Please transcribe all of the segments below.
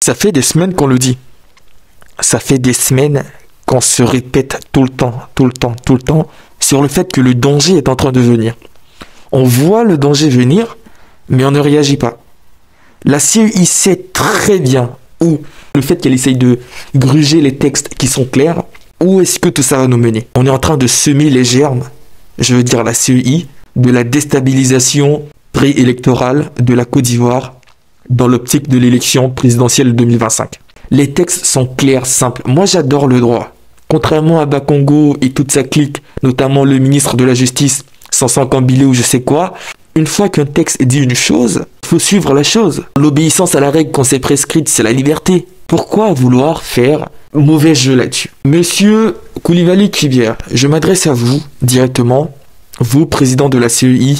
Ça fait des semaines qu'on le dit. Ça fait des semaines qu'on se répète tout le temps, sur le fait que le danger est en train de venir. On voit le danger venir, mais on ne réagit pas. La CEI sait très bien où le fait qu'elle essaye de gruger les textes qui sont clairs, où est-ce que tout ça va nous mener. On est en train de semer les germes, je veux dire la CEI, de la déstabilisation préélectorale de la Côte d'Ivoire dans l'optique de l'élection présidentielle 2025. Les textes sont clairs, simples. Moi, j'adore le droit. Contrairement à Bakongo et toute sa clique, notamment le ministre de la Justice, Sansan Kambile ou je sais quoi, une fois qu'un texte dit une chose, il faut suivre la chose. L'obéissance à la règle qu'on s'est prescrite, c'est la liberté. Pourquoi vouloir faire mauvais jeu là-dessus? Monsieur Coulibaly Kuiber, je m'adresse à vous directement, vous, président de la CEI,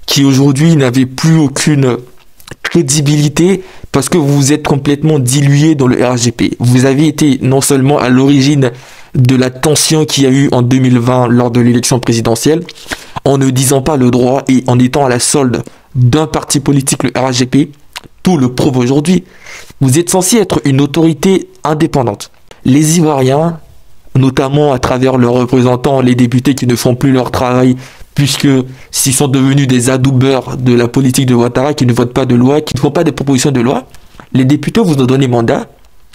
qui aujourd'hui n'avez plus aucune crédibilité parce que vous vous êtes complètement dilué dans le RGP. Vous avez été non seulement à l'origine de la tension qu'il y a eu en 2020 lors de l'élection présidentielle, en ne disant pas le droit et en étant à la solde d'un parti politique, le RGP, tout le prouve aujourd'hui. Vous êtes censé être une autorité indépendante. Les Ivoiriens, notamment à travers leurs représentants, les députés qui ne font plus leur travail, puisque s'ils sont devenus des adoubeurs de la politique de Ouattara, qui ne votent pas de loi, qui ne font pas de propositions de loi, les députés vous ont donné mandat,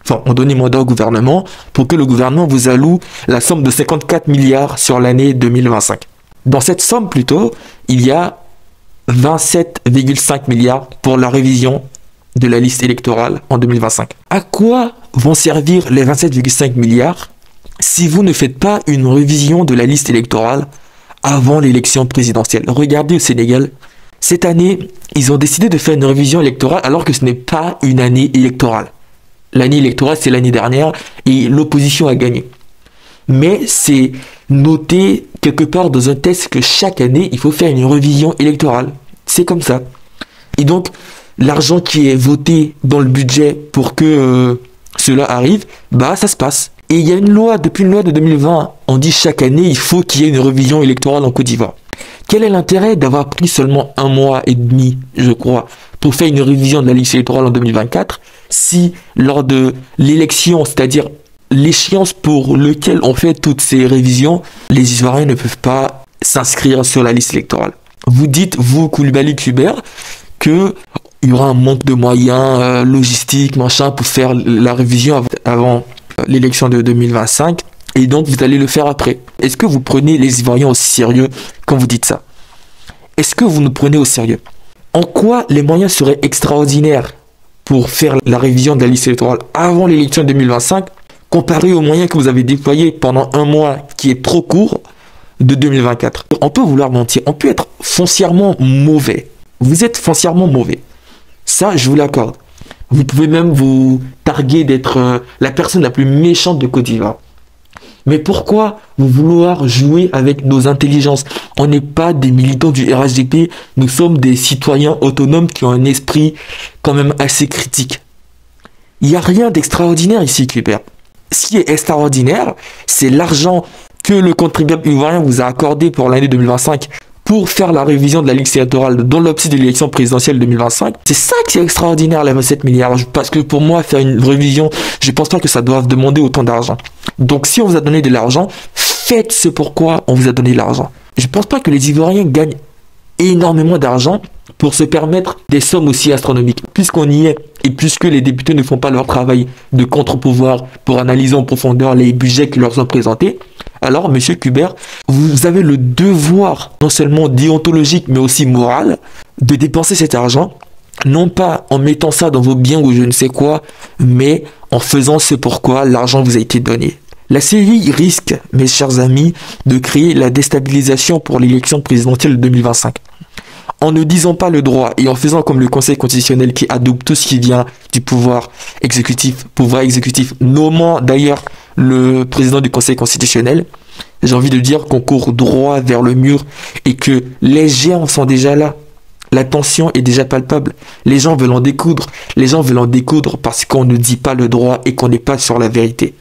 ont donné mandat au gouvernement pour que le gouvernement vous alloue la somme de 54 milliards sur l'année 2025. Dans cette somme plutôt, il y a 27,5 milliards pour la révision de la liste électorale en 2025. À quoi vont servir les 27,5 milliards si vous ne faites pas une révision de la liste électorale avant l'élection présidentielle? Regardez au Sénégal, cette année, ils ont décidé de faire une révision électorale alors que ce n'est pas une année électorale. L'année électorale, c'est l'année dernière et l'opposition a gagné. Mais c'est noté quelque part dans un texte que chaque année, il faut faire une révision électorale. C'est comme ça. Et donc, l'argent qui est voté dans le budget pour que cela arrive, ça se passe. Et il y a une loi, depuis une loi de 2020, on dit chaque année, il faut qu'il y ait une révision électorale en Côte d'Ivoire. Quel est l'intérêt d'avoir pris seulement 1 mois et demi, je crois, pour faire une révision de la liste électorale en 2024, si lors de l'élection, c'est-à-dire l'échéance pour laquelle on fait toutes ces révisions, les Ivoiriens ne peuvent pas s'inscrire sur la liste électorale? Vous dites, vous, Coulibaly Kuiber, qu'il y aura un manque de moyens logistiques, machin, pour faire la révision avant l'élection de 2025, et donc vous allez le faire après. Est-ce que vous prenez les Ivoiriens au sérieux quand vous dites ça? Est-ce que vous nous prenez au sérieux? En quoi les moyens seraient extraordinaires pour faire la révision de la liste électorale avant l'élection de 2025, comparé aux moyens que vous avez déployés pendant 1 mois, qui est trop court, de 2024? On peut vouloir mentir, on peut être foncièrement mauvais. Vous êtes foncièrement mauvais. Ça, je vous l'accorde. Vous pouvez même vous targuer d'être la personne la plus méchante de Côte d'Ivoire. Mais pourquoi vouloir jouer avec nos intelligences? On n'est pas des militants du RHDP, nous sommes des citoyens autonomes qui ont un esprit quand même assez critique. Il n'y a rien d'extraordinaire ici, Kuiber. Ce qui est extraordinaire, c'est l'argent que le contribuable ivoirien vous a accordé pour l'année 2025 pour faire la révision de la liste électorale dans l'optique de l'élection présidentielle 2025. C'est ça qui est extraordinaire, les 27 milliards. Parce que pour moi, faire une révision, je pense pas que ça doive demander autant d'argent. Donc si on vous a donné de l'argent, faites ce pourquoi on vous a donné l'argent. Je pense pas que les Ivoiriens gagnent énormément d'argent pour se permettre des sommes aussi astronomiques. Puisqu'on y est, et puisque les députés ne font pas leur travail de contre-pouvoir pour analyser en profondeur les budgets qui leur sont présentés, alors, monsieur Kuiber, vous avez le devoir, non seulement déontologique, mais aussi moral, de dépenser cet argent, non pas en mettant ça dans vos biens ou je ne sais quoi, mais en faisant ce pourquoi l'argent vous a été donné. La CEI risque, mes chers amis, de créer la déstabilisation pour l'élection présidentielle de 2025. En ne disant pas le droit et en faisant comme le Conseil constitutionnel qui adopte tout ce qui vient du pouvoir exécutif, nommant d'ailleurs le président du Conseil constitutionnel, j'ai envie de dire qu'on court droit vers le mur et que les germes sont déjà là. La tension est déjà palpable. Les gens veulent en découdre. Les gens veulent en découdre parce qu'on ne dit pas le droit et qu'on n'est pas sur la vérité.